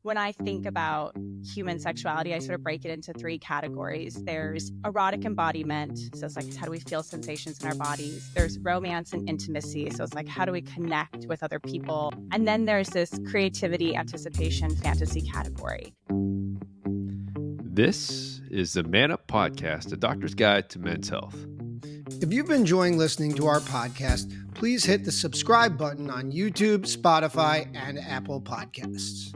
When I think about human sexuality, I sort of break it into three categories. There's erotic embodiment. So it's like, how do we feel sensations in our bodies? There's romance and intimacy. So it's like, how do we connect with other people? And then there's this creativity, anticipation, fantasy category. This is the Man Up Podcast, a doctor's guide to men's health. If you've been enjoying listening to our podcast, please hit the subscribe button on YouTube, Spotify, and Apple Podcasts.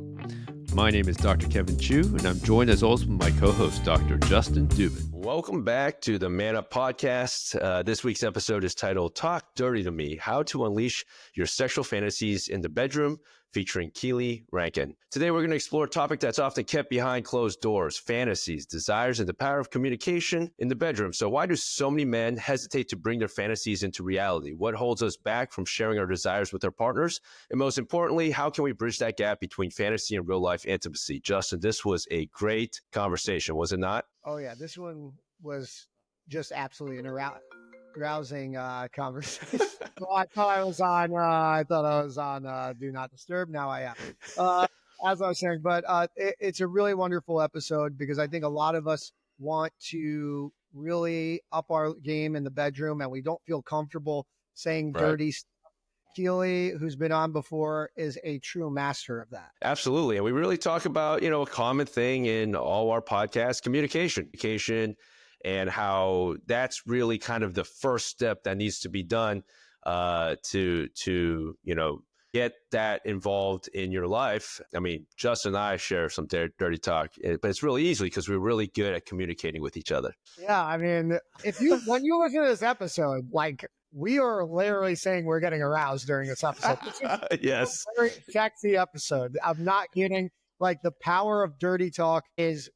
My name is Dr. Kevin Chu, and I'm joined as always with my co-host, Dr. Justin Dubin. Welcome back to the Man Up Podcast. This week's episode is titled Talk Dirty to Me, How to Unleash Your Sexual Fantasies in the Bedroom, featuring Keeley Rankin. Today, we're going to explore a topic that's often kept behind closed doors: fantasies, desires, and the power of communication in the bedroom. So why do so many men hesitate to bring their fantasies into reality? What holds us back from sharing our desires with our partners? And most importantly, how can we bridge that gap between fantasy and real-life intimacy? Justin, this was a great conversation, was it not? Oh, yeah. This one was just absolutely an rousing conversation. Well, I thought I was on Do Not Disturb. Now I am. As I was saying, but it's a really wonderful episode because I think a lot of us want to really up our game in the bedroom and we don't feel comfortable saying dirty stuff. Keeley, who's been on before, is a true master of that. Absolutely. And we really talk about, a common thing in all our podcasts, communication, and how that's really kind of the first step that needs to be done to get that involved in your life. I mean, Justin and I share some dirty talk, but it's really easy because we're really good at communicating with each other. Yeah, I mean, when you look at this episode, like, we are literally saying we're getting aroused during this episode. Yes. A very sexy episode. I'm not kidding. Like, the power of dirty talk is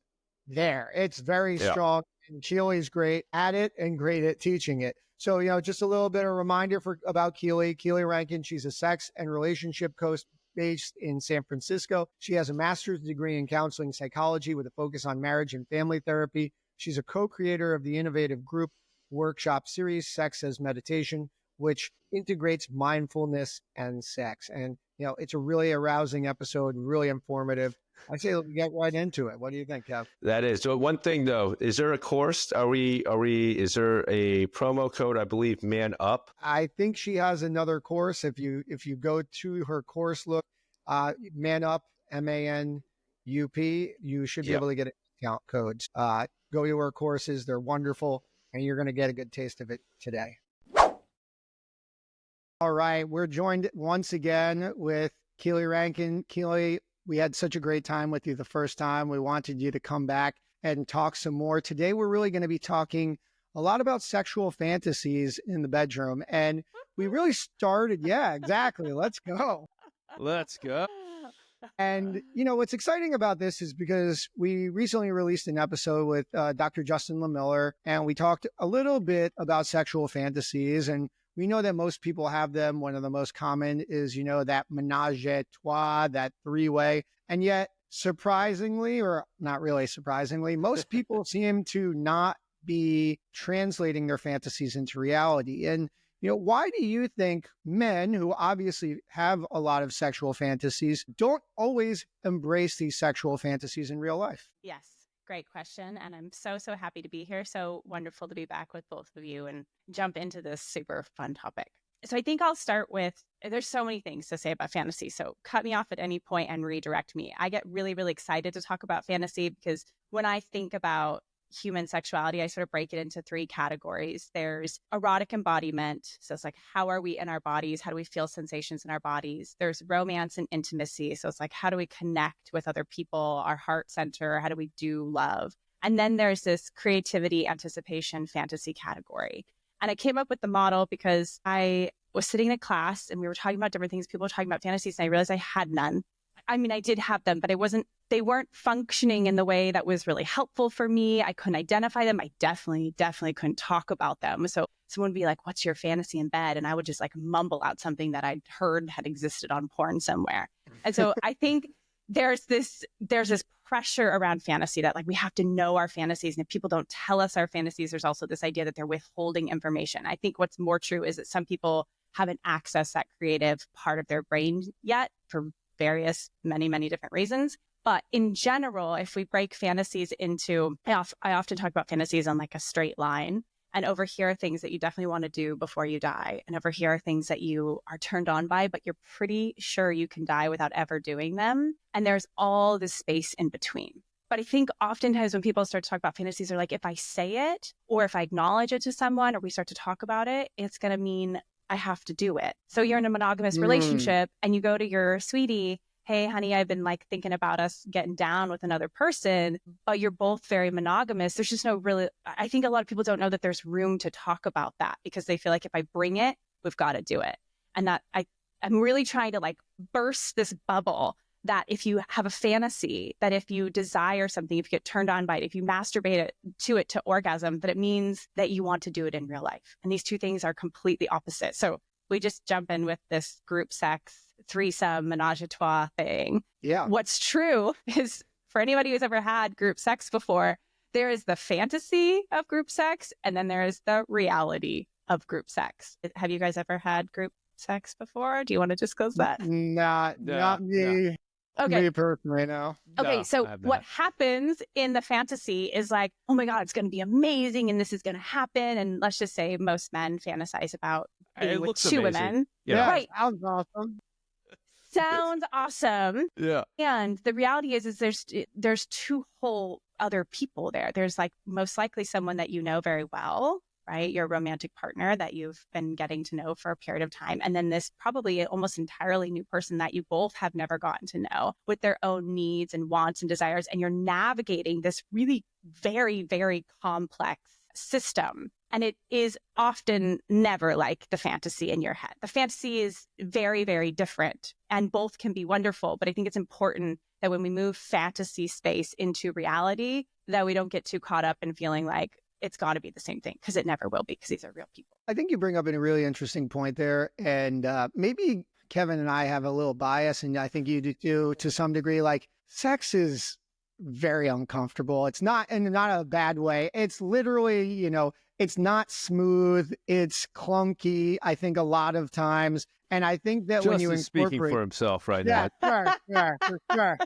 there. It's very strong. And Keeley's great at it and great at teaching it. So, just a little bit of a reminder about Keeley. Keeley Rankin, she's a sex and relationship coach based in San Francisco. She has a master's degree in counseling psychology with a focus on marriage and family therapy. She's a co-creator of the innovative group workshop series, Sex as Meditation, which integrates mindfulness and sex. And, it's a really arousing episode, really informative. I say we get right into it. What do you think, Kev? That is. So one thing though, is there a course? Is there a promo code? I believe Man Up. I think she has another course. If you go to her course, look, Man Up, MANUP, you should be able to get a discount code. Go to her courses. They're wonderful. And you're going to get a good taste of it today. All right. We're joined once again with Keeley Rankin. Keeley, we had such a great time with you the first time. We wanted you to come back and talk some more. Today, we're really going to be talking a lot about sexual fantasies in the bedroom. And we really started. Yeah, exactly. Let's go. Let's go. And, what's exciting about this is because we recently released an episode with Dr. Justin LaMiller, and we talked a little bit about sexual fantasies. And we know that most people have them. One of the most common is, that menage a trois, that three-way. And yet, surprisingly, or not really surprisingly, most people seem to not be translating their fantasies into reality. And why do you think men who obviously have a lot of sexual fantasies don't always embrace these sexual fantasies in real life? Yes, great question. And I'm so happy to be here. So wonderful to be back with both of you and jump into this super fun topic. So I think I'll start with, there's so many things to say about fantasy. So cut me off at any point and redirect me. I get really, really excited to talk about fantasy because when I think about human sexuality, I sort of break it into three categories. There's erotic embodiment. So it's like, how are we in our bodies? How do we feel sensations in our bodies? There's romance and intimacy. So it's like, how do we connect with other people, our heart center? How do we do love? And then there's this creativity, anticipation, fantasy category. And I came up with the model because I was sitting in a class and we were talking about different things. People were talking about fantasies and I realized I had none. I mean, I did have them, but they weren't functioning in the way that was really helpful for me. I couldn't identify them. I definitely couldn't talk about them. So someone would be like, what's your fantasy in bed? And I would just like mumble out something that I'd heard had existed on porn somewhere. And so I think there's this pressure around fantasy that like we have to know our fantasies. And if people don't tell us our fantasies, there's also this idea that they're withholding information. I think what's more true is that some people haven't accessed that creative part of their brain yet for various, many different reasons. But in general, if we break fantasies into, I often talk about fantasies on like a straight line. And over here are things that you definitely want to do before you die. And over here are things that you are turned on by, but you're pretty sure you can die without ever doing them. And there's all this space in between. But I think oftentimes when people start to talk about fantasies, they're like, if I say it or if I acknowledge it to someone or we start to talk about it, it's going to mean I have to do it. So you're in a monogamous relationship and you go to your sweetie, hey, honey, I've been like thinking about us getting down with another person, but you're both very monogamous. There's just no really, I think a lot of people don't know that there's room to talk about that because they feel like if I bring it, we've got to do it. And that I'm really trying to like burst this bubble that if you have a fantasy, that if you desire something, if you get turned on by it, if you masturbate it to orgasm, that it means that you want to do it in real life. And these two things are completely opposite. So we just jump in with this group sex, threesome, menage a trois thing. Yeah. What's true is for anybody who's ever had group sex before, there is the fantasy of group sex and then there is the reality of group sex. Have you guys ever had group sex before? Do you want to disclose that? Not me. Okay. Me personally, no. Okay, No, so I have what not. happens in the fantasy is like, oh my God, it's going to be amazing and this is going to happen. And let's just say most men fantasize about being It with looks two amazing. women. You know? Right. Sounds awesome. Sounds awesome. Yeah. And the reality is there's two whole other people there. There's like most likely someone that you know very well, right? Your romantic partner that you've been getting to know for a period of time. And then this probably almost entirely new person that you both have never gotten to know with their own needs and wants and desires. And you're navigating this really very, very complex system. And it is often never like the fantasy in your head. The fantasy is very, very different and both can be wonderful. But I think it's important that when we move fantasy space into reality, that we don't get too caught up in feeling like it's got to be the same thing because it never will be because these are real people. I think you bring up a really interesting point there. And maybe Kevin and I have a little bias, and I think you do too, to some degree. Like, sex is very uncomfortable. It's not in not a bad way. It's literally, it's not smooth. It's clunky, I think, a lot of times. And I think that when you Justin's incorporate... speaking for himself right Yeah, now. for sure.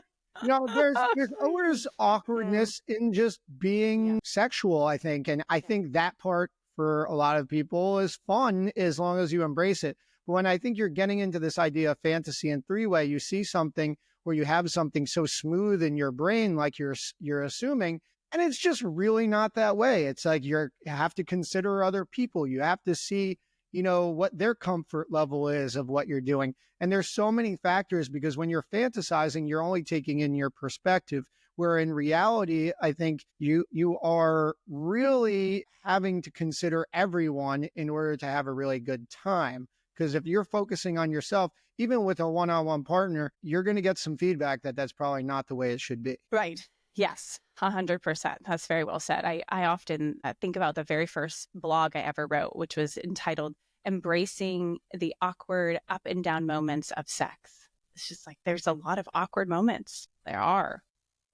There's always awkwardness in just being sexual, I think. And I think that part for a lot of people is fun as long as you embrace it. But when I think you're getting into this idea of fantasy and three-way, you see something where you have something so smooth in your brain, like you're assuming, and it's just really not that way. It's like you have to consider other people. You have to see, what their comfort level is of what you're doing. And there's so many factors because when you're fantasizing, you're only taking in your perspective, where in reality, I think you are really having to consider everyone in order to have a really good time. Because if you're focusing on yourself, even with a one-on-one partner, you're going to get some feedback that that's probably not the way it should be. Right. Yes, 100%. That's very well said. I often think about the very first blog I ever wrote, which was entitled Embracing the Awkward Up and Down Moments of Sex. It's just like, there's a lot of awkward moments. There are.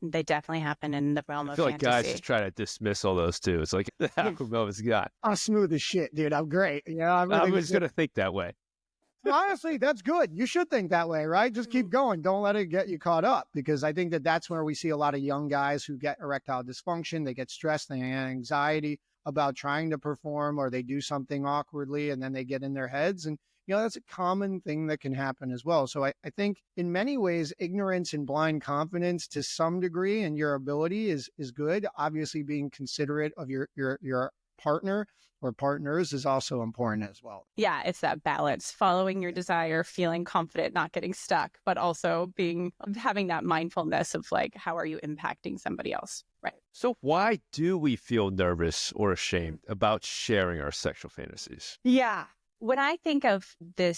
They definitely happen in the realm I of feel fantasy. like guys just try to dismiss all those too. It's like the awkward moment's gone. I'm smooth as shit, dude. I'm great. I was going to think that way. Honestly, that's good. You should think that way, right? Just keep going. Don't let it get you caught up, because I think that that's where we see a lot of young guys who get erectile dysfunction. They get stressed, they get anxiety about trying to perform, or they do something awkwardly and then they get in their heads. And, that's a common thing that can happen as well. So I think in many ways, ignorance and blind confidence to some degree in your ability is good. Obviously, being considerate of your partner or partners is also important as well. Yeah, it's that balance, following your desire, feeling confident, not getting stuck, but also having that mindfulness of like, how are you impacting somebody else? Right. So why do we feel nervous or ashamed about sharing our sexual fantasies? Yeah. When I think of the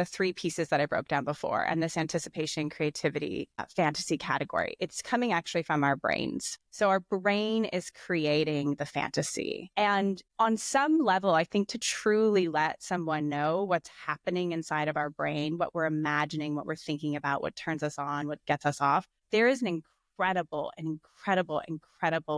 three pieces that I broke down before and this anticipation, creativity, fantasy category, it's coming actually from our brains. So our brain is creating the fantasy. And on some level, I think to truly let someone know what's happening inside of our brain, what we're imagining, what we're thinking about, what turns us on, what gets us off, there is an incredible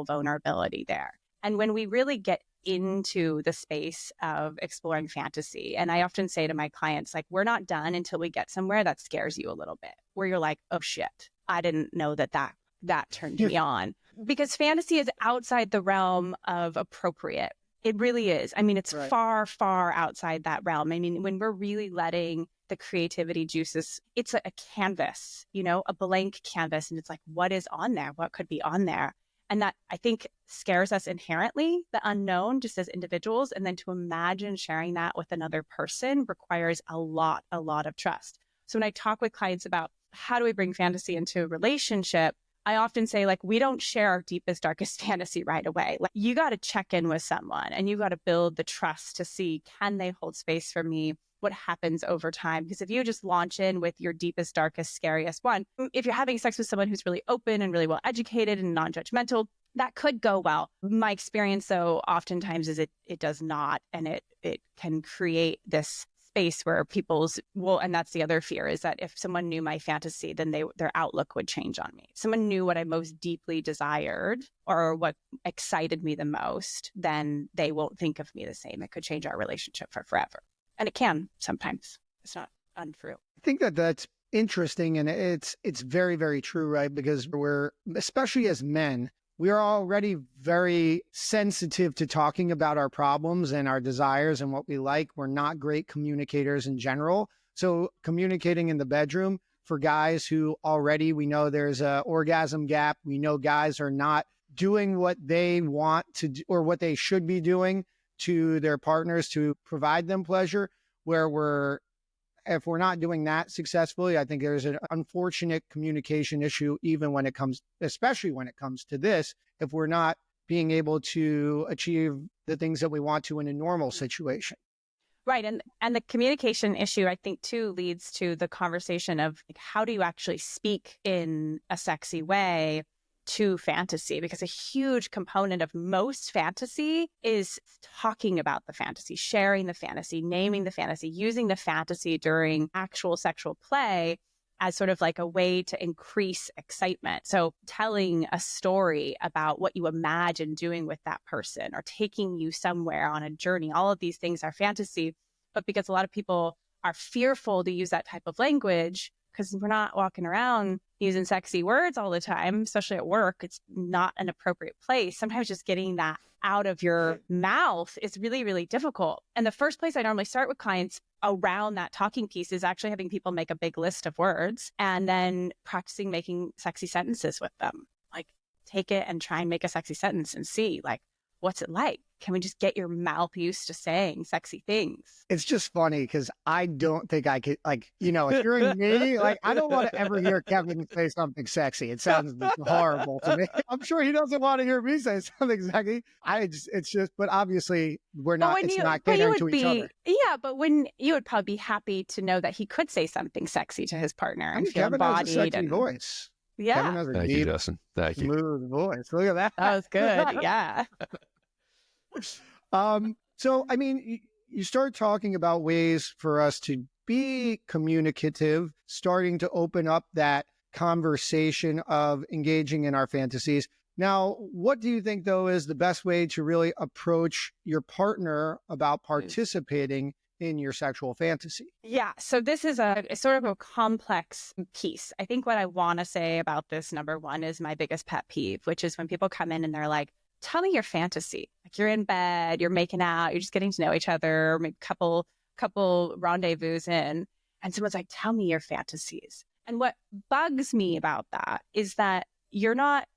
vulnerability there. And when we really get into the space of exploring fantasy, and I often say to my clients, like, we're not done until we get somewhere that scares you a little bit, where you're like, oh shit, I didn't know that turned me on. Because fantasy is outside the realm of appropriate. It really is. I mean, it's far, far outside that realm. I mean, when we're really letting the creativity juices, it's a canvas, a blank canvas. And it's like, what is on there? What could be on there? And that, I think, scares us inherently, the unknown, just as individuals. And then to imagine sharing that with another person requires a lot of trust. So when I talk with clients about how do we bring fantasy into a relationship, I often say, like, we don't share our deepest, darkest fantasy right away. Like, you got to check in with someone and you got to build the trust to see, can they hold space for me? What happens over time? Because if you just launch in with your deepest, darkest, scariest one, if you're having sex with someone who's really open and really well educated and non-judgmental, that could go well. My experience, though, oftentimes is it does not. And it can create this space where and that's the other fear, is that if someone knew my fantasy, then their outlook would change on me. If someone knew what I most deeply desired or what excited me the most, then they won't think of me the same. It could change our relationship for forever. And it can sometimes. It's not untrue. I think that's interesting. And it's very, very true, right? Because we're, especially as men, we are already very sensitive to talking about our problems and our desires and what we like. We're not great communicators in general. So communicating in the bedroom for guys who already, we know there's an orgasm gap. We know guys are not doing what they want to do or what they should be doing to their partners to provide them pleasure, if we're not doing that successfully, I think there's an unfortunate communication issue, especially when it comes to this, if we're not being able to achieve the things that we want to in a normal situation. Right. And the communication issue, I think, too, leads to the conversation of, like, how do you actually speak in a sexy way to fantasy? Because a huge component of most fantasy is talking about the fantasy, sharing the fantasy, naming the fantasy, using the fantasy during actual sexual play as sort of like a way to increase excitement. So telling a story about what you imagine doing with that person or taking you somewhere on a journey, all of these things are fantasy. But because a lot of people are fearful to use that type of language, because we're not walking around using sexy words all the time, especially at work, it's not an appropriate place. Sometimes just getting that out of your mouth is really, really difficult. And the first place I normally start with clients around that talking piece is actually having people make a big list of words and then practicing making sexy sentences with them. Like, take it and try and make a sexy sentence and see, like, what's it like? Can we just get your mouth used to saying sexy things? It's just funny because I don't think I could, like, hearing me, like, I don't want to ever hear Kevin say something sexy. It sounds horrible to me. I'm sure he doesn't want to hear me say something sexy. But obviously not catering to each other. Yeah, but when you would probably be happy to know that he could say something sexy to his partner and feel Kevin embodied. Has a sexy voice. Yeah. Kevin has a Thank deep, you, Justin. Thank you. smooth voice. Look at that. That was good. Yeah. So, I mean, you start talking about ways for us to be communicative, starting to open up that conversation of engaging in our fantasies. Now, what do you think, though, is the best way to really approach your partner about participating in your sexual fantasy? Yeah. So this is a sort of a complex piece. I think what I want to say about this, number one, is my biggest pet peeve, which is when people come in and they're like, tell me your fantasy. Like, you're in bed, you're making out, you're just getting to know each other, maybe couple rendezvous in, and someone's like, tell me your fantasies. And what bugs me about that is that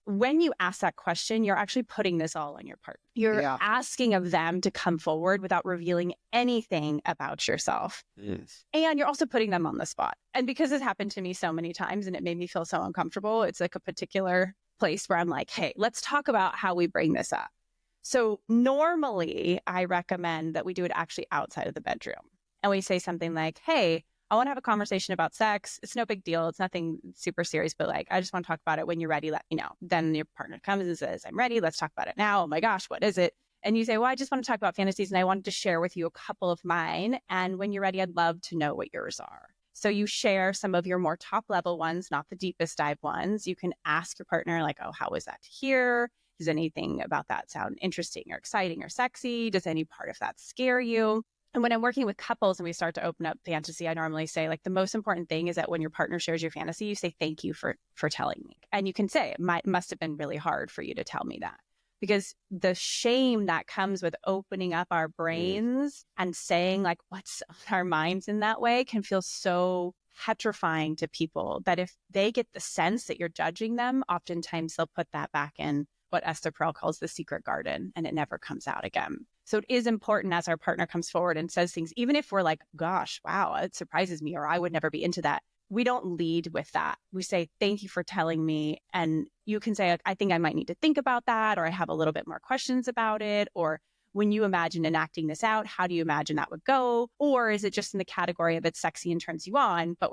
when you ask that question, you're actually putting this all on your partner. You're asking of them to come forward without revealing anything about yourself. Yes. And you're also putting them on the spot. And because it's happened to me so many times and it made me feel so uncomfortable, it's like a particular place where I'm like, hey, let's talk about how we bring this up. So normally I recommend that we do it actually outside of the bedroom. And we say something like, hey, I want to have a conversation about sex. It's no big deal. It's nothing super serious, but like, I just want to talk about it. When you're ready, let me know. Then your partner comes and says, I'm ready. Let's talk about it now. Oh my gosh, what is it? And you say, well, I just want to talk about fantasies and I wanted to share with you a couple of mine. And when you're ready, I'd love to know what yours are. So you share some of your more top level ones, not the deepest dive ones. You can ask your partner like, oh, how was that to hear? Does anything about that sound interesting or exciting or sexy? Does any part of that scare you? And when I'm working with couples and we start to open up fantasy, I normally say, like, the most important thing is that when your partner shares your fantasy, you say, thank you for telling me. And you can say, it must have been really hard for you to tell me that. Because the shame that comes with opening up our brains and saying, like, what's on our minds in that way can feel so petrifying to people that if they get the sense that you're judging them, oftentimes they'll put that back in what Esther Perel calls the secret garden, and it never comes out again. So it is important as our partner comes forward and says things, even if we're like, gosh, wow, it surprises me, or I would never be into that. We don't lead with that. We say, thank you for telling me. And you can say, like, I think I might need to think about that, or I have a little bit more questions about it. Or when you imagine enacting this out, how do you imagine that would go? Or is it just in the category of it's sexy and turns you on, but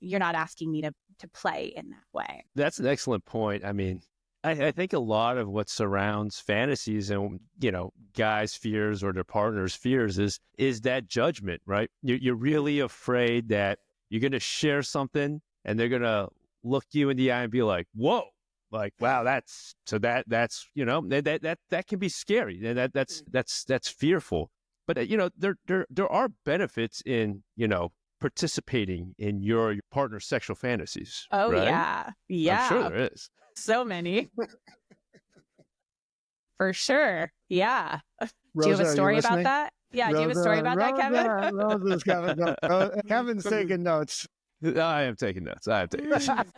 you're not asking me to play in that way. That's an excellent point. I mean, I think a lot of what surrounds fantasies and, guys' fears or their partner's fears is that judgment, right? You're really afraid that you're going to share something and they're going to look you in the eye and be like, whoa, like, wow, that's that can be scary. And that's fearful. But, there are benefits in, participating in your partner's sexual fantasies. Oh, right? yeah. Yeah. I'm sure there is. So many. For sure. Yeah. Rosa, do you have a story about listening? that? Yeah. Do you have a story about that, Kevin? Rosa's Kevin's taking notes. I am taking notes.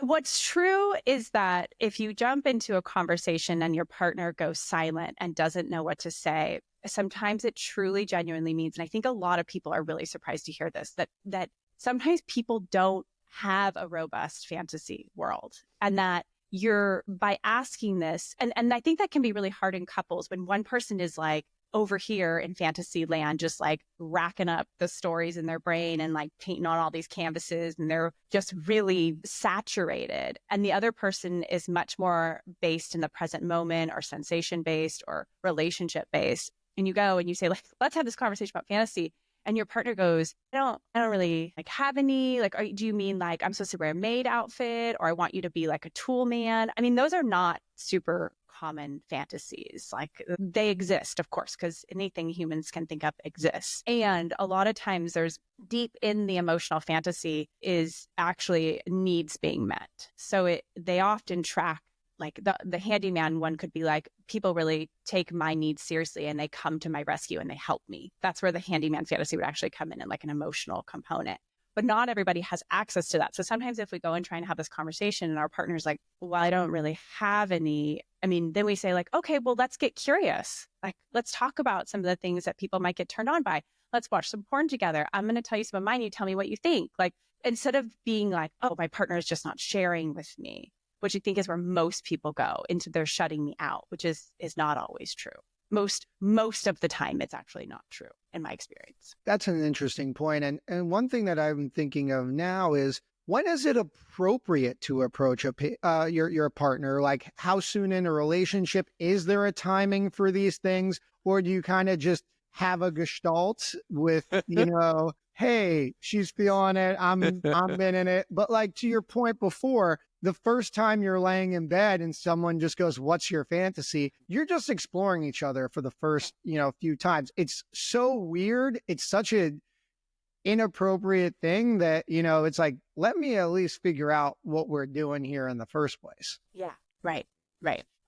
What's true is that if you jump into a conversation and your partner goes silent and doesn't know what to say, sometimes it truly genuinely means, and I think a lot of people are really surprised to hear this, that sometimes people don't have a robust fantasy world, and that you're, by asking this, and I think that can be really hard in couples when one person is like over here in fantasy land, just like racking up the stories in their brain and like painting on all these canvases, and they're just really saturated. And the other person is much more based in the present moment, or sensation based, or relationship based. And you go and you say, like, let's have this conversation about fantasy. And your partner goes, I don't really like have any, like, do you mean like I'm supposed to wear a maid outfit, or I want you to be like a tool man? I mean, those are not super common fantasies. Like, they exist, of course, because anything humans can think of exists. And a lot of times there's deep in the emotional fantasy is actually needs being met. So they often track, like the handyman one could be like, people really take my needs seriously and they come to my rescue and they help me. That's where the handyman fantasy would actually come in and like an emotional component. But not everybody has access to that. So sometimes if we go and try and have this conversation and our partner's like, well, I don't really have any, then we say like, okay, well, let's get curious. Like, let's talk about some of the things that people might get turned on by. Let's watch some porn together. I'm going to tell you some of mine. You tell me what you think. Like, instead of being like, oh, my partner is just not sharing with me, which I think is where most people go into their shutting me out, which is not always true. Most of the time, it's actually not true in my experience. That's an interesting point. And one thing that I'm thinking of now is, when is it appropriate to approach your partner? Like, how soon in a relationship? Is there a timing for these things? Or do you kind of just have a gestalt with, hey, she's feeling it, I'm been in it. But like, to your point before, the first time you're laying in bed and someone just goes, what's your fantasy? You're just exploring each other for the first, few times. It's so weird. It's such an inappropriate thing that, it's like, let me at least figure out what we're doing here in the first place. Yeah, right.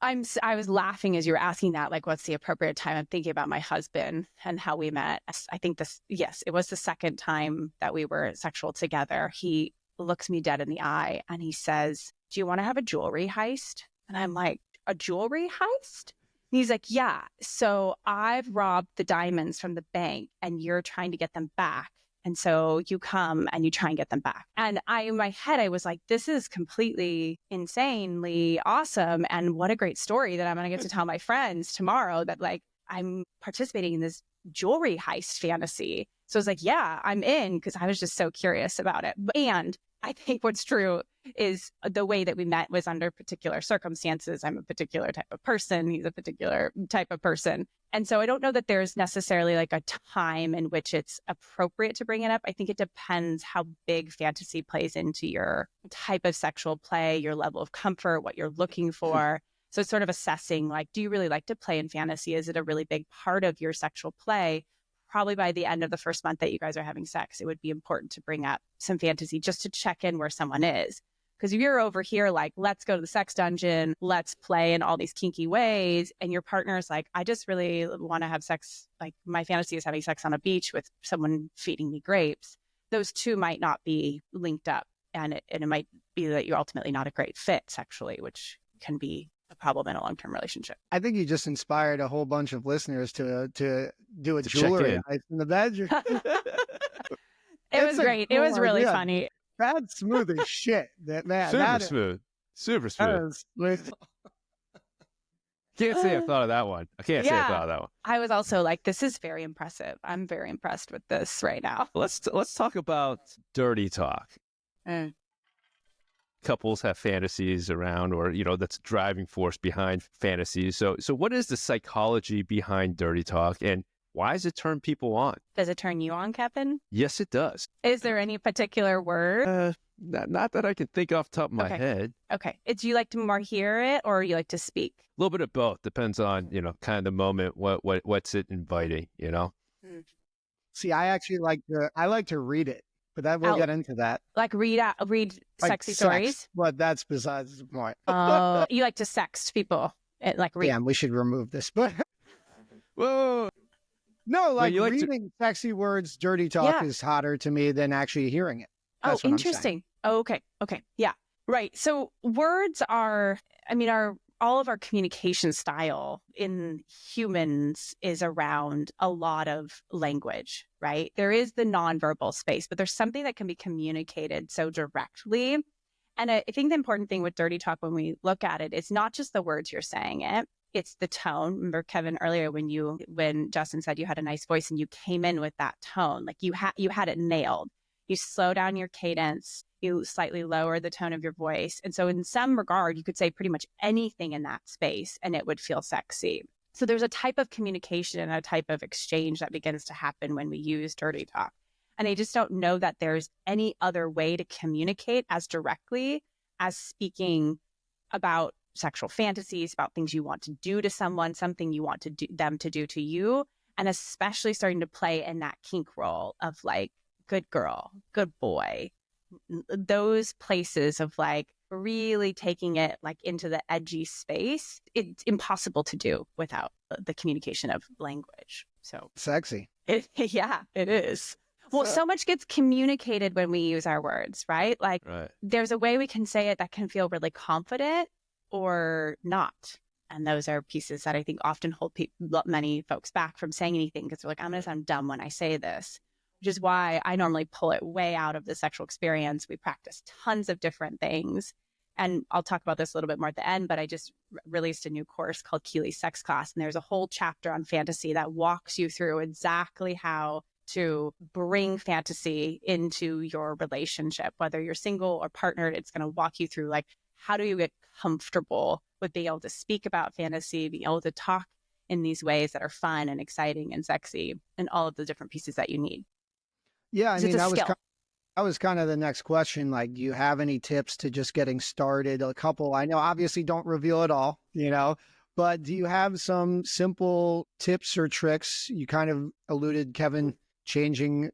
I was laughing as you were asking that, like, what's the appropriate time? I'm thinking about my husband and how we met. I think it was the second time that we were sexual together. He looks me dead in the eye and he says, do you want to have a jewelry heist? And I'm like, a jewelry heist? And he's like, yeah. So I've robbed the diamonds from the bank and you're trying to get them back. And so you come and you try and get them back. And in my head, I was like, this is completely insanely awesome. And what a great story that I'm going to get to tell my friends tomorrow, that like I'm participating in this jewelry heist fantasy. So I was like, yeah, I'm in, because I was just so curious about it. And I think what's true is the way that we met was under particular circumstances. I'm a particular type of person. He's a particular type of person. And so I don't know that there's necessarily like a time in which it's appropriate to bring it up. I think it depends how big fantasy plays into your type of sexual play, your level of comfort, what you're looking for. So it's sort of assessing, like, do you really like to play in fantasy? Is it a really big part of your sexual play? probably by the end of the first month that you guys are having sex, it would be important to bring up some fantasy just to check in where someone is. Because if you're over here like, let's go to the sex dungeon, let's play in all these kinky ways, and your partner is like, I just really want to have sex, like my fantasy is having sex on a beach with someone feeding me grapes, those two might not be linked up. And it might be that you're ultimately not a great fit sexually, which can be a problem in a long-term relationship. I think you just inspired a whole bunch of listeners to do a To jewelry check night in the bedroom. It was great. It was really funny. That's smooth as shit. Man, Super smooth. Super smooth. Can't say I thought of that one. I can't say I thought of that one. I was also like, this is very impressive. I'm very impressed with this right now. Let's talk about dirty talk. Couples have fantasies around, or that's a driving force behind fantasies. So what is the psychology behind dirty talk, and why does it turn people on? Does it turn you on, Kevin? Yes, it does. Is there any particular word? Not that I can think off the top of my head. Okay. Do you like to more hear it, or you like to speak? A little bit of both. Depends on kind of the moment. What's it inviting? See, I actually like to read it. But we'll get into that. Like read like sexy stories? But that's besides the point. Oh, you like to sext people. Like read. Damn, we should remove this. But whoa. No, like reading sexy words, dirty talk Yeah. is hotter to me than actually hearing it. That's what I'm saying. Interesting. Oh, okay. Yeah. Right. So words are all of our communication style in humans is around a lot of language, right? There is the nonverbal space, but there's something that can be communicated so directly. And I think the important thing with dirty talk when we look at it is not just the words you're saying it, it's the tone. Remember, Kevin, earlier when Justin said you had a nice voice and you came in with that tone, like you had it nailed. You slow down your cadence, you slightly lower the tone of your voice. And so in some regard, you could say pretty much anything in that space and it would feel sexy. So there's a type of communication and a type of exchange that begins to happen when we use dirty talk. And I just don't know that there's any other way to communicate as directly as speaking about sexual fantasies, about things you want to do to someone, something you want them to do to you, and especially starting to play in that kink role of like, good girl, good boy, those places of like really taking it like into the edgy space. It's impossible to do without the communication of language. So sexy. It is. Well, so much gets communicated when we use our words, right? Like there's a way we can say it that can feel really confident or not. And those are pieces that I think often hold many folks back from saying anything because they're like, I'm going to sound dumb when I say this. Which is why I normally pull it way out of the sexual experience. We practice tons of different things. And I'll talk about this a little bit more at the end, but I just released a new course called Keeley Sex Class. And there's a whole chapter on fantasy that walks you through exactly how to bring fantasy into your relationship, whether you're single or partnered. It's going to walk you through like, how do you get comfortable with being able to speak about fantasy, being able to talk in these ways that are fun and exciting and sexy, and all of the different pieces that you need. Yeah, I mean, that was kind of the next question. Like, do you have any tips to just getting started? A couple, I know, obviously don't reveal it all, but do you have some simple tips or tricks? You kind of alluded, Kevin,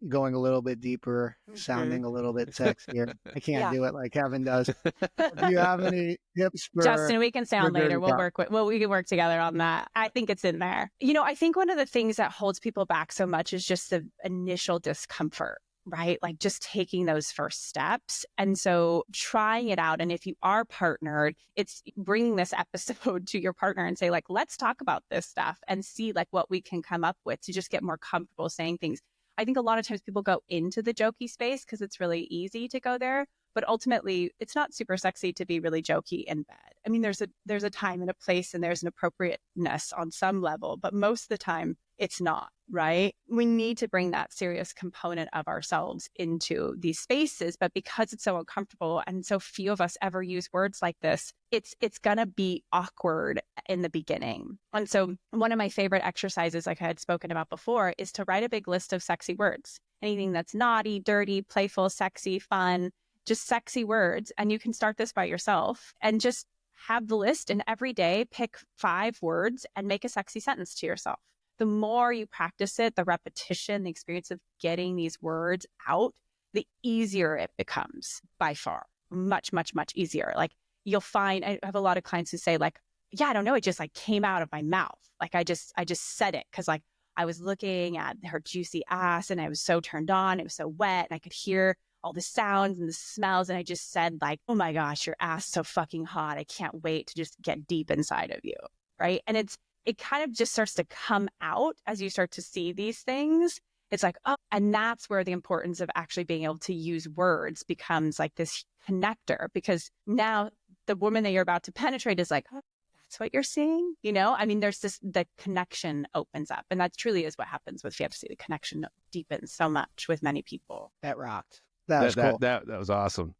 going a little bit deeper, sounding a little bit sexier. I can't do it like Kevin does. Do you have any tips for Justin? We can sound later. We can work together on that. I think it's in there. I think one of the things that holds people back so much is just the initial discomfort, right? Like just taking those first steps. And so trying it out. And if you are partnered, it's bringing this episode to your partner and say like, let's talk about this stuff and see like what we can come up with to just get more comfortable saying things. I think a lot of times people go into the jokey space because it's really easy to go there, but ultimately it's not super sexy to be really jokey in bed. I mean, there's a time and a place and there's an appropriateness on some level, but most of the time it's not, right? We need to bring that serious component of ourselves into these spaces, but because it's so uncomfortable and so few of us ever use words like this, it's gonna be awkward in the beginning. And so one of my favorite exercises, like I had spoken about before, is to write a big list of sexy words. Anything that's naughty, dirty, playful, sexy, fun, just sexy words. And you can start this by yourself and just have the list, and every day pick 5 words and make a sexy sentence to yourself. the more you practice it, the repetition, the experience of getting these words out, the easier it becomes by far. Much, much, much easier. Like you'll find, I have a lot of clients who say like, yeah, I don't know. It just like came out of my mouth. Like I just said it because like I was looking at her juicy ass and I was so turned on. It was so wet and I could hear all the sounds and the smells. And I just said like, oh my gosh, your ass is so fucking hot. I can't wait to just get deep inside of you. Right. And it kind of just starts to come out as you start to see these things. It's like, oh, and that's where the importance of actually being able to use words becomes like this connector, because now the woman that you're about to penetrate is like, oh, that's what you're seeing. You know, I mean, there's the connection opens up, and that truly is what happens with fantasy. The connection deepens so much with many people. That rocked. That was cool. That was awesome.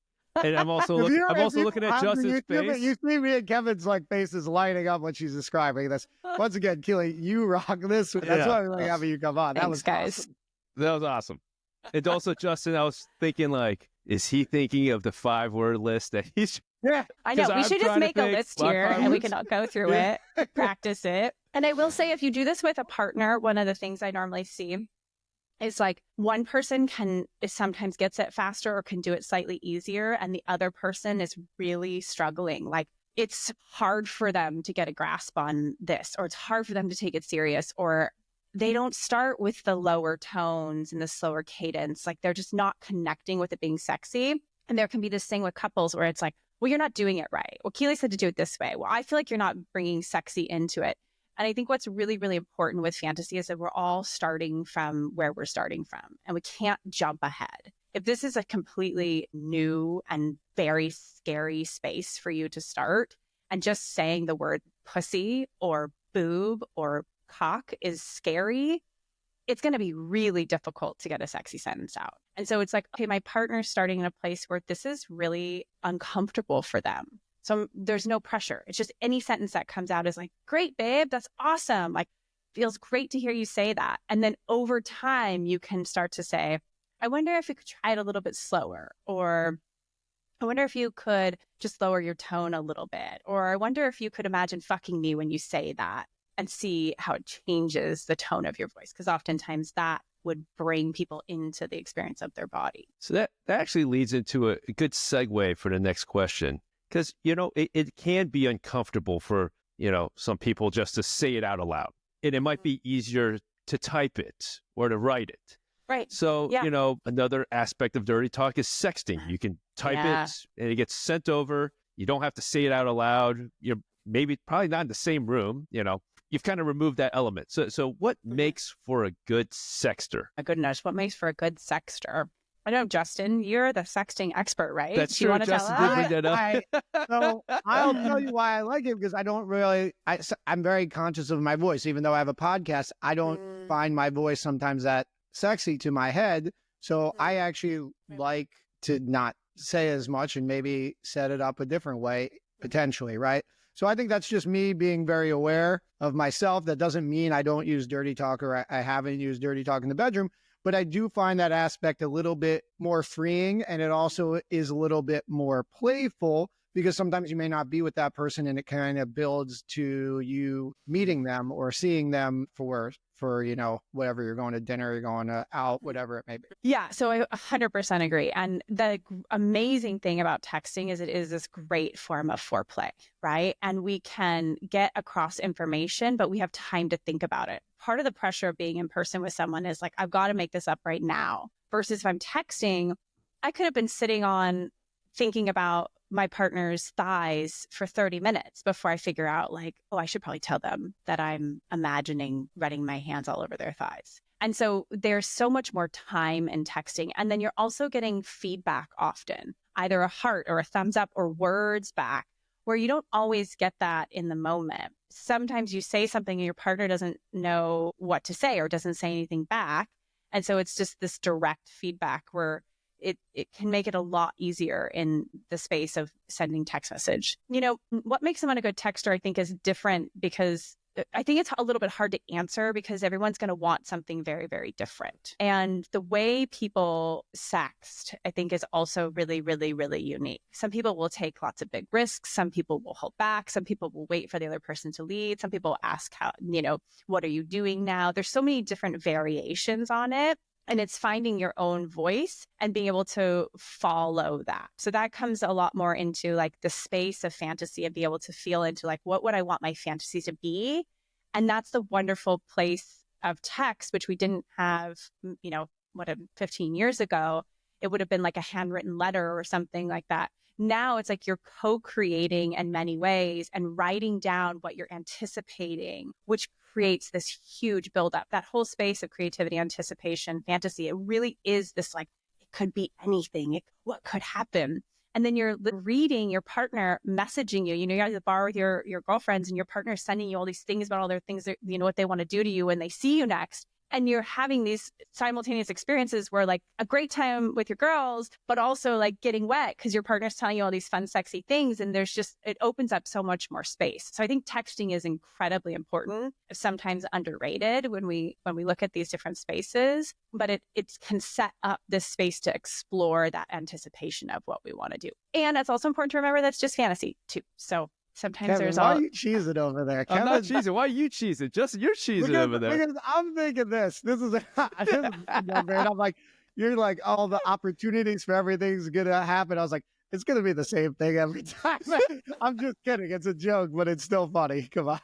And I'm also looking at Justin's face. You see me and Kevin's like faces lighting up when she's describing this. Once again, Keeley, you rock this. That's why I'm really having you come on. Thanks, that was guys. Awesome. That was awesome. And also, Justin, I was thinking like, is he thinking of the 5-word list that he's? Yeah, I know. We should just make a list here and we can all go through it, practice it. And I will say, if you do this with a partner, one of the things I normally see is like one person sometimes gets it faster or can do it slightly easier. And the other person is really struggling. Like it's hard for them to get a grasp on this, or it's hard for them to take it serious, or they don't start with the lower tones and the slower cadence. Like they're just not connecting with it being sexy. And there can be this thing with couples where it's like, well, you're not doing it right. Well, Keeley said to do it this way. Well, I feel like you're not bringing sexy into it. And I think what's really, really important with fantasy is that we're all starting from where we're starting from, and we can't jump ahead. If this is a completely new and very scary space for you to start, and just saying the word pussy or boob or cock is scary, it's going to be really difficult to get a sexy sentence out. And so it's like, okay, my partner's starting in a place where this is really uncomfortable for them. So there's no pressure. It's just any sentence that comes out is like, great, babe, that's awesome. Like, feels great to hear you say that. And then over time, you can start to say, I wonder if you could try it a little bit slower, or I wonder if you could just lower your tone a little bit, or I wonder if you could imagine fucking me when you say that, and see how it changes the tone of your voice. Because oftentimes that would bring people into the experience of their body. So that actually leads into a good segue for the next question. Because, you know, it can be uncomfortable for, you know, some people just to say it out aloud. And it might be easier to type it or to write it. Right. So, you know, another aspect of dirty talk is sexting. You can type it and it gets sent over. You don't have to say it out aloud. You're probably not in the same room, you know. You've kind of removed that element. So what makes for a good sexter? My goodness, what makes for a good sexter? I know, Justin, you're the sexting expert, right? That's true. Justin did bring that up. So I'll tell you why I like it, because I don't really, I'm very conscious of my voice. Even though I have a podcast, I don't find my voice sometimes that sexy to my head. So I actually like to not say as much and maybe set it up a different way, potentially, right? So I think that's just me being very aware of myself. That doesn't mean I don't use dirty talk, or I haven't used dirty talk in the bedroom. But I do find that aspect a little bit more freeing, and it also is a little bit more playful, because sometimes you may not be with that person and it kind of builds to you meeting them or seeing them for, you know, whatever, you're going to dinner, you're going out, whatever it may be. Yeah, so I 100% agree. And the amazing thing about texting is it is this great form of foreplay, right? And we can get across information, but we have time to think about it. Part of the pressure of being in person with someone is like, I've got to make this up right now. Versus if I'm texting, I could have been sitting on thinking about my partner's thighs for 30 minutes before I figure out like, oh, I should probably tell them that I'm imagining running my hands all over their thighs. And so there's so much more time in texting. And then you're also getting feedback often, either a heart or a thumbs up or words back, where you don't always get that in the moment. Sometimes you say something and your partner doesn't know what to say or doesn't say anything back. And so it's just this direct feedback where it can make it a lot easier in the space of sending text message. You know, what makes someone a good texter, I think, is different, because I think it's a little bit hard to answer because everyone's going to want something very, very different. And the way people sext, I think, is also really, really, really unique. Some people will take lots of big risks. Some people will hold back. Some people will wait for the other person to lead. Some people ask how, what are you doing now? There's so many different variations on it. And it's finding your own voice and being able to follow that. So that comes a lot more into like the space of fantasy and be able to feel into like, what would I want my fantasy to be? And that's the wonderful place of text, which we didn't have, 15 years ago. It would have been like a handwritten letter or something like that. Now it's like you're co-creating in many ways and writing down what you're anticipating, which creates this huge buildup. That whole space of creativity, anticipation, fantasy, it really is this like, it could be anything. What could happen? And then you're reading your partner messaging you. You're at the bar with your girlfriends and your partner is sending you all these things about all their things, that, what they want to do to you when they see you next. And you're having these simultaneous experiences where like a great time with your girls, but also like getting wet because your partner's telling you all these fun, sexy things. And it opens up so much more space. So I think texting is incredibly important, sometimes underrated when we look at these different spaces, but it can set up this space to explore that anticipation of what we want to do. And it's also important to remember that's just fantasy too. So sometimes Kevin, there's why are you cheesing over there? I'm not cheesing. Why are you cheesing? Justin, you're cheesing over there. Because I'm thinking this is man. I'm like, you're like, all the opportunities for everything's going to happen. I was like, it's going to be the same thing every time. I'm just kidding. It's a joke, but it's still funny. Come on.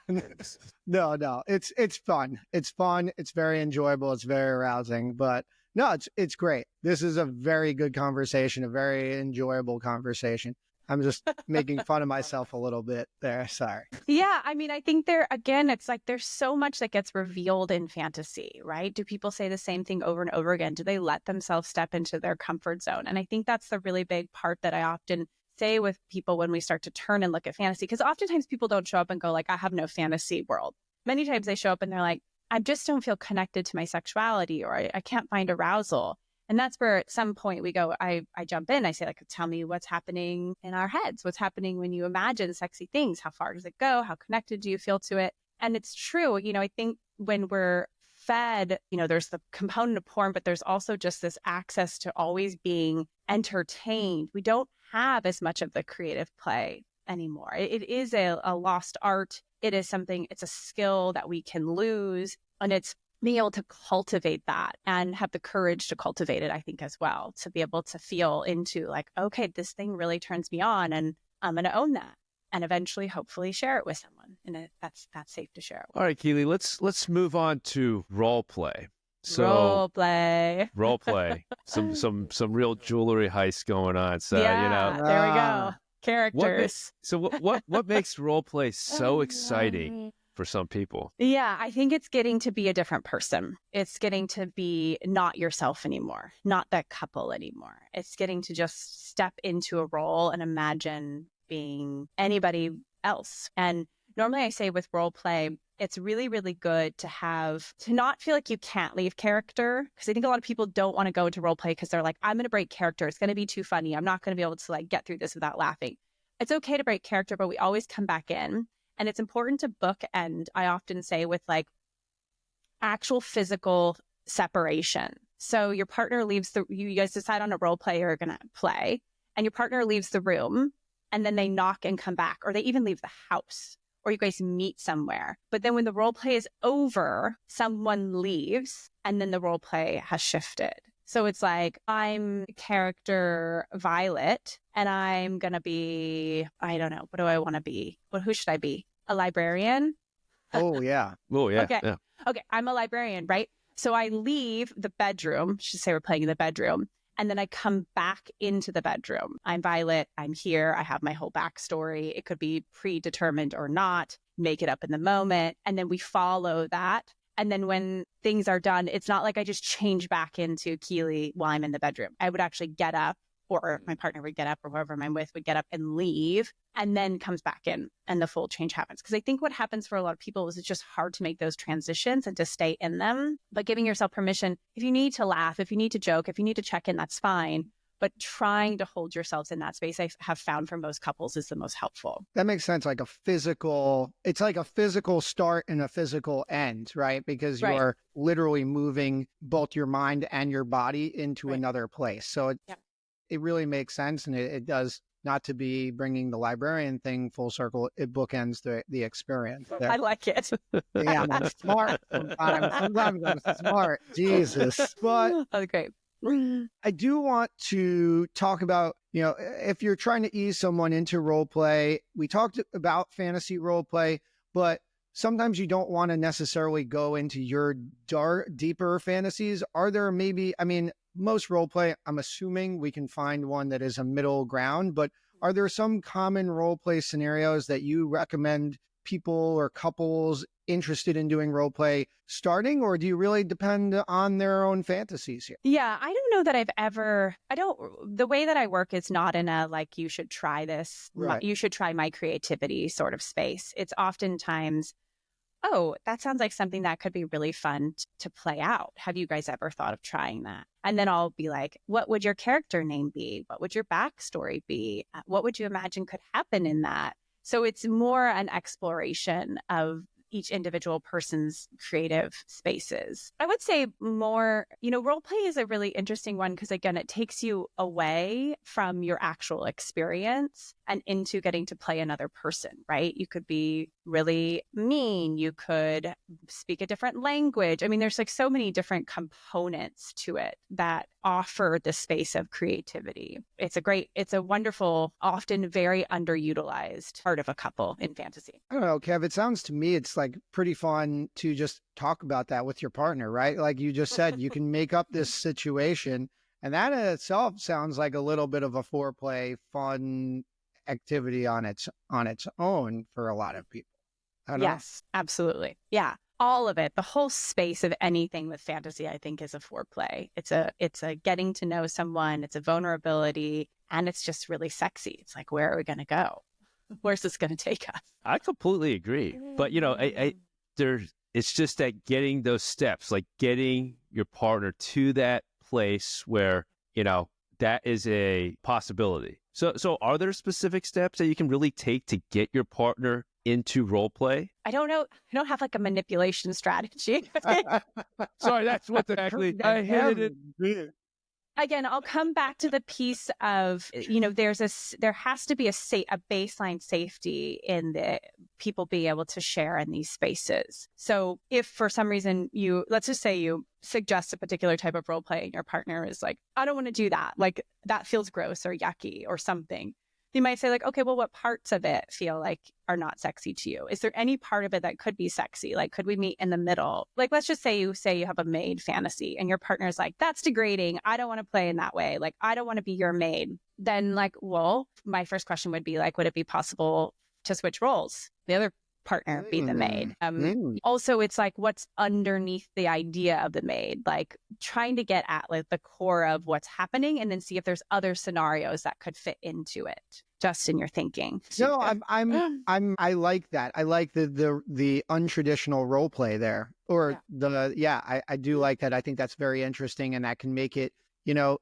No, it's fun. It's fun. It's very enjoyable. It's very arousing, but no, it's great. This is a very good conversation, a very enjoyable conversation. I'm just making fun of myself a little bit there. Sorry. Yeah. I mean, I think it's like there's so much that gets revealed in fantasy, right? Do people say the same thing over and over again? Do they let themselves step into their comfort zone? And I think that's the really big part that I often say with people when we start to turn and look at fantasy, because oftentimes people don't show up and go like, I have no fantasy world. Many times they show up and they're like, I just don't feel connected to my sexuality, or I can't find arousal. And that's where at some point we go, I jump in, I say like, tell me what's happening in our heads. What's happening when you imagine sexy things? How far does it go? How connected do you feel to it? And it's true. I think when we're fed, there's the component of porn, but there's also just this access to always being entertained. We don't have as much of the creative play anymore. It is a lost art. It is something, it's a skill that we can lose. And it's being able to cultivate that and have the courage to cultivate it, I think, as well, to be able to feel into like, okay, this thing really turns me on and I'm going to own that and eventually, hopefully share it with someone. And that's safe to share it with. All right, Keeley, let's move on to role play. So role play. Some real jewelry heist going on. So, there we go. Characters. What makes role play so exciting for some people? Yeah, I think it's getting to be a different person. It's getting to be not yourself anymore, not that couple anymore. It's getting to just step into a role and imagine being anybody else. And normally I say with role play, it's really, really good to not feel like you can't leave character. Because I think a lot of people don't want to go into role play because they're like, I'm going to break character. It's going to be too funny. I'm not going to be able to like get through this without laughing. It's okay to break character, but we always come back in. And it's important to bookend, I often say, with like actual physical separation. So your partner leaves you guys decide on a role play you're going to play, and your partner leaves the room, and then they knock and come back, or they even leave the house, or you guys meet somewhere. But then when the role play is over, someone leaves, and then the role play has shifted. So it's like, I'm character Violet, and I'm going to be, I don't know, what do I want to be? Who should I be? A librarian? Oh, yeah. Okay. Yeah. Okay, I'm a librarian, right? So I leave the bedroom, should say we're playing in the bedroom, and then I come back into the bedroom. I'm Violet, I'm here, I have my whole backstory. It could be predetermined or not, make it up in the moment, and then we follow that. And then when things are done, it's not like I just change back into Keeley while I'm in the bedroom. I would actually get up, or my partner would get up, or whoever I'm with would get up and leave, and then comes back in and the full change happens. Because I think what happens for a lot of people is it's just hard to make those transitions and to stay in them. But giving yourself permission, if you need to laugh, if you need to joke, if you need to check in, that's fine. but trying to hold yourselves in that space, I have found for most couples is the most helpful. That makes sense. It's like a physical start and a physical end, right? Because Right. you're literally moving both your mind and your body into Right. another place. So it really makes sense. And it does, not to be bringing the librarian thing full circle, it bookends the experience. I like it. Yeah, I'm smart sometimes. Sometimes I'm smart. Jesus. But That's great. I do want to talk about, if you're trying to ease someone into role play, we talked about fantasy role play, but sometimes you don't want to necessarily go into your deeper fantasies. Are there most role play, I'm assuming we can find one that is a middle ground, but are there some common role play scenarios that you recommend people or couples interested in doing role play starting, or do you really depend on their own fantasies here? Yeah, I don't know that the way that I work is not in a like, you should try this, Right. you should try my creativity sort of space. It's oftentimes, oh, that sounds like something that could be really fun to play out. Have you guys ever thought of trying that? And then I'll be like, what would your character name be? What would your backstory be? What would you imagine could happen in that? So it's more an exploration of each individual person's creative spaces. I would say more, role play is a really interesting one because, again, it takes you away from your actual experience and into getting to play another person, right? You could be really mean. You could speak a different language. I mean, there's like so many different components to it that offer the space of creativity. It's a wonderful, often very underutilized part of a couple in fantasy. I don't know, Kev, it sounds to me it's like pretty fun to just talk about that with your partner, right? Like you just said, you can make up this situation, and that in itself sounds like a little bit of a foreplay, fun activity on its own for a lot of people. Yes, absolutely. Yeah. All of it, the whole space of anything with fantasy, I think, is a foreplay. It's a getting to know someone, it's a vulnerability, and it's just really sexy. It's like, where are we going to go? Where's this going to take us? I completely agree. But, it's just that getting those steps, like getting your partner to that place where, that is a possibility. So are there specific steps that you can really take to get your partner into role play? I don't know. I don't have like a manipulation strategy. Sorry, that's what I hit it. Again, I'll come back to the piece of, there has to be a baseline safety in the people being able to share in these spaces. So if for some reason let's just say you suggest a particular type of role play and your partner is like, I don't want to do that. Like that feels gross or yucky or something. You might say like, okay, well, what parts of it feel like are not sexy to you? Is there any part of it that could be sexy? Like, could we meet in the middle? Like, let's just say you have a maid fantasy and your partner's like, that's degrading. I don't want to play in that way. Like, I don't want to be your maid. Then like, well, my first question would be like, would it be possible to switch roles? The other partner be the maid. Also, it's like what's underneath the idea of the maid, like trying to get at like the core of what's happening and then see if there's other scenarios that could fit into it just in your thinking. No, I like that. I like the untraditional role play there, or I do like that. I think that's very interesting, and that can make it,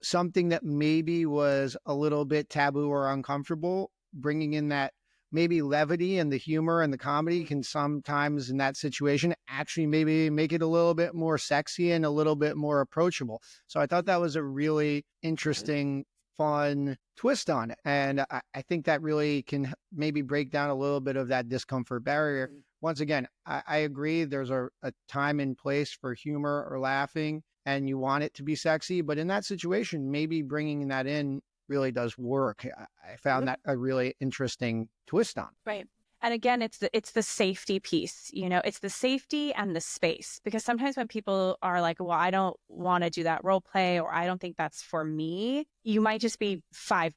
something that maybe was a little bit taboo or uncomfortable, bringing in that maybe levity and the humor and the comedy can sometimes in that situation actually maybe make it a little bit more sexy and a little bit more approachable. So I thought that was a really interesting, fun twist on it. And I think that really can maybe break down a little bit of that discomfort barrier. Once again, I agree there's a time and place for humor or laughing, and you want it to be sexy. But in that situation, maybe bringing that in really does work. I found that a really interesting twist on. Right. And again, it's the safety piece, it's the safety and the space, because sometimes when people are like, well, I don't want to do that role play, or I don't think that's for me, you might just be five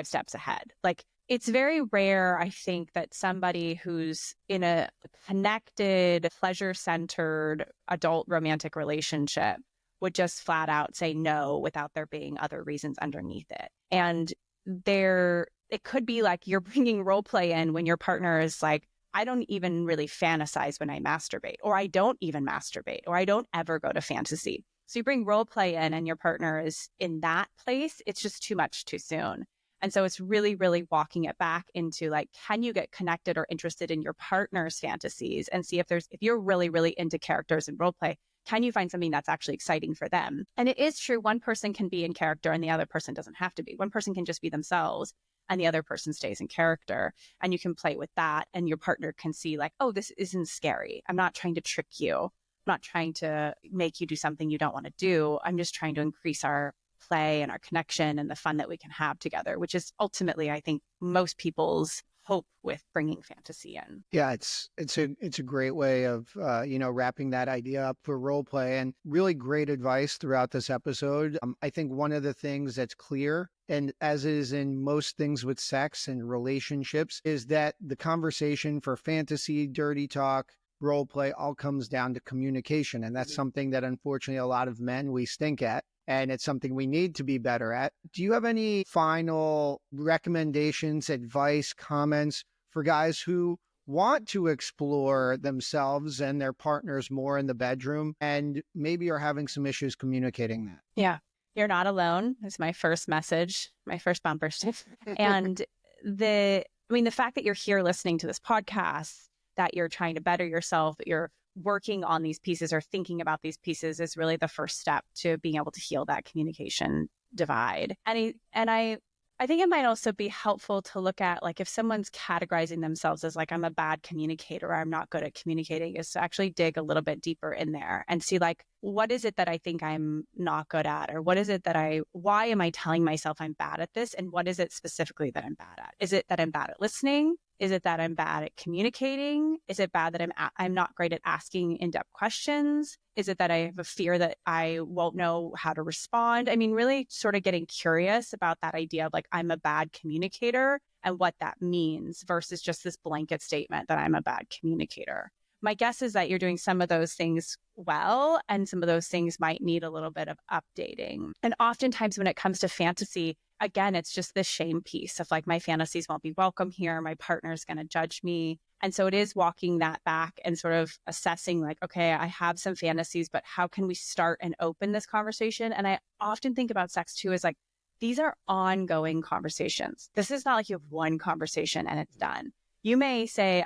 steps ahead. Like it's very rare, I think, that somebody who's in a connected, pleasure-centered adult romantic relationship would just flat out say no without there being other reasons underneath it. And it could be like you're bringing role play in when your partner is like, I don't even really fantasize when I masturbate, or I don't even masturbate, or I don't ever go to fantasy. So you bring role play in and your partner is in that place, it's just too much too soon. And so it's really, really walking it back into like, can you get connected or interested in your partner's fantasies and see if you're really, really into characters and role play, can you find something that's actually exciting for them? And it is true, one person can be in character and the other person doesn't have to be. One person can just be themselves and the other person stays in character. And you can play with that and your partner can see like, oh, this isn't scary. I'm not trying to trick you. I'm not trying to make you do something you don't want to do. I'm just trying to increase our play and our connection and the fun that we can have together, which is ultimately, I think, most people's hope with bringing fantasy in. Yeah, it's a great way of wrapping that idea up for role play, and really great advice throughout this episode. I think one of the things that's clear, and as is in most things with sex and relationships, is that the conversation for fantasy, dirty talk, role play all comes down to communication, and that's something that unfortunately a lot of men we stink at. And it's something we need to be better at. Do you have any final recommendations, advice, comments for guys who want to explore themselves and their partners more in the bedroom and maybe are having some issues communicating that? Yeah, you're not alone. Is my first message, my first bumper stick. And the fact that you're here listening to this podcast, that you're trying to better yourself, that you're working on these pieces or thinking about these pieces is really the first step to being able to heal that communication divide. And I think it might also be helpful to look at like if someone's categorizing themselves as like, I'm a bad communicator or I'm not good at communicating, is to actually dig a little bit deeper in there and see like, what is it that I think I'm not good at? Or what is it that why am I telling myself I'm bad at this? And what is it specifically that I'm bad at? Is it that I'm bad at listening? Is it that I'm bad at communicating? Is it bad that I'm not great at asking in-depth questions? Is it that I have a fear that I won't know how to respond? I mean, really sort of getting curious about that idea of like, I'm a bad communicator and what that means versus just this blanket statement that I'm a bad communicator. My guess is that you're doing some of those things well, and some of those things might need a little bit of updating. And oftentimes when it comes to fantasy, again, it's just this shame piece of like, my fantasies won't be welcome here. My partner's going to judge me. And so it is walking that back and sort of assessing like, okay, I have some fantasies, but how can we start and open this conversation? And I often think about sex too as like, these are ongoing conversations. This is not like you have one conversation and it's done. You may say,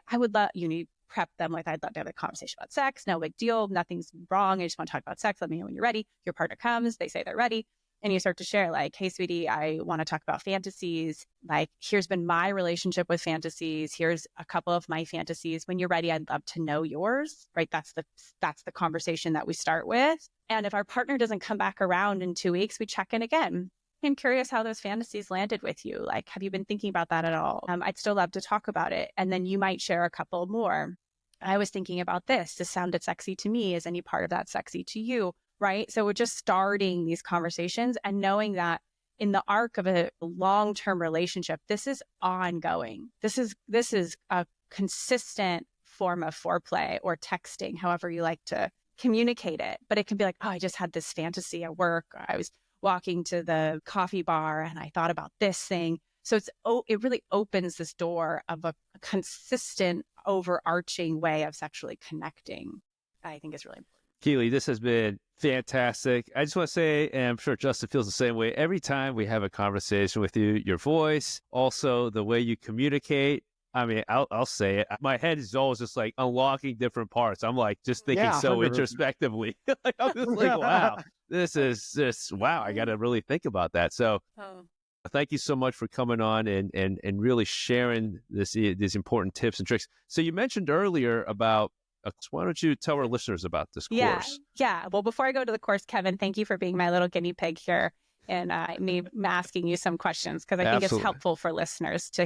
you need prep them with, I'd love to have a conversation about sex. No big deal. Nothing's wrong. I just want to talk about sex. Let me know when you're ready. Your partner comes, they say they're ready. And you start to share like, hey, sweetie, I want to talk about fantasies. Like, here's been my relationship with fantasies. Here's a couple of my fantasies. When you're ready, I'd love to know yours, right? That's the conversation that we start with. And if our partner doesn't come back around in 2 weeks, we check in again. I'm curious how those fantasies landed with you. Like, have you been thinking about that at all? I'd still love to talk about it. And then you might share a couple more. I was thinking about this. This sounded sexy to me. Is any part of that sexy to you? Right? So we're just starting these conversations and knowing that in the arc of a long-term relationship, this is ongoing. This is a consistent form of foreplay or texting, however you like to communicate it. But it can be like, oh, I just had this fantasy at work. I was walking to the coffee bar and I thought about this thing. So it really opens this door of a consistent, overarching way of sexually connecting. I think is really important. Keeley, this has been fantastic. I just want to say, and I'm sure Justin feels the same way, every time we have a conversation with you, your voice, also the way you communicate. I mean, I'll say it. My head is always just like unlocking different parts. I'm like just thinking so 100%. introspectively. Like, I'm just like, wow, this is just, wow, I got to really think about that. So thank you so much for coming on and really sharing these important tips and tricks. So you mentioned earlier about, why don't you tell our listeners about this course? Yeah. Well, before I go to the course, Kevin, thank you for being my little guinea pig here and me asking you some questions, because I think it's helpful for listeners to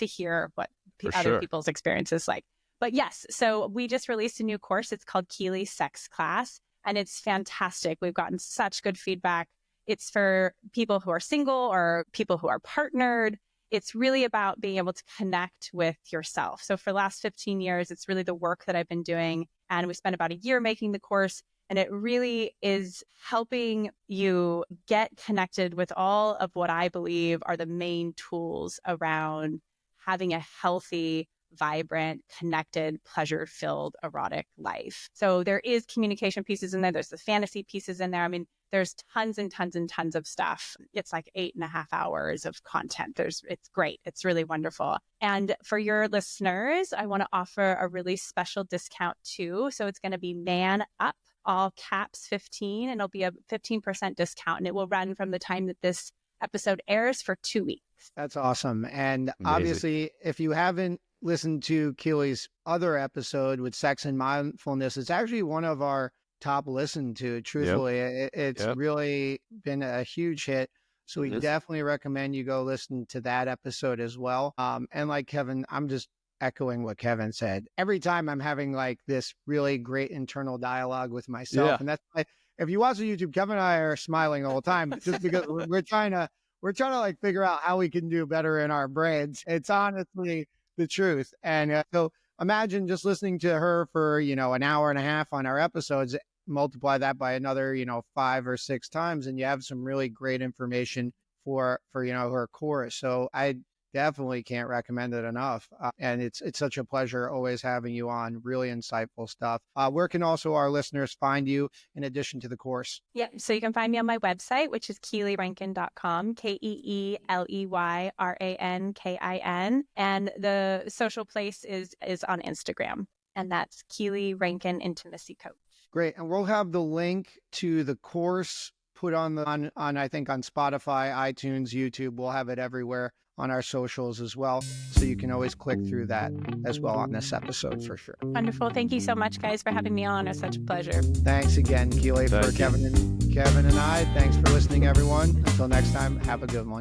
hear what other people's experience is like. But yes, so we just released a new course. It's called Keeley Sex Class, and it's fantastic. We've gotten such good feedback. It's for people who are single or people who are partnered. It's really about being able to connect with yourself. So for the last 15 years, it's really the work that I've been doing. And we spent about a year making the course. And it really is helping you get connected with all of what I believe are the main tools around having a healthy vibrant, connected, pleasure-filled, erotic life. So there is communication pieces in there. There's the fantasy pieces in there. I mean, there's tons and tons and tons of stuff. It's like 8.5 hours of content. It's great. It's really wonderful. And for your listeners, I want to offer a really special discount too. So it's going to be Man Up, all caps 15, and it'll be a 15% discount. And it will run from the time that this episode airs for 2 weeks. That's awesome. And Amazing. obviously, if you haven't listened to Keeley's other episode with sex and mindfulness, it's actually one of our top listened to. Truthfully, it's really been a huge hit. So we definitely recommend you go listen to that episode as well. And like Kevin, I'm just echoing what Kevin said. Every time I'm having like this really great internal dialogue with myself. And that's why, if you watch the YouTube, Kevin and I are smiling all the time just because we're trying to like figure out how we can do better in our brains. It's honestly the truth. And so imagine just listening to her for, an hour and a half on our episodes, multiply that by another, 5 or 6 times, and you have some really great information for her course. So I definitely can't recommend it enough. And it's such a pleasure always having you on. Really insightful stuff. Where can also our listeners find you in addition to the course? Yeah, so you can find me on my website, which is KeeleyRankin.com, KeeleyRankin. And the social place is on Instagram. And that's Keeley Rankin Intimacy Coach. Great. And we'll have the link to the course put on I think on Spotify, iTunes, YouTube. We'll have it everywhere on our socials as well. So you can always click through that as well on this episode for sure. Wonderful. Thank you so much, guys, for having me on. It's such a pleasure. Thanks again, Keeley, for Kevin and I. Thanks for listening, everyone. Until next time, have a good one.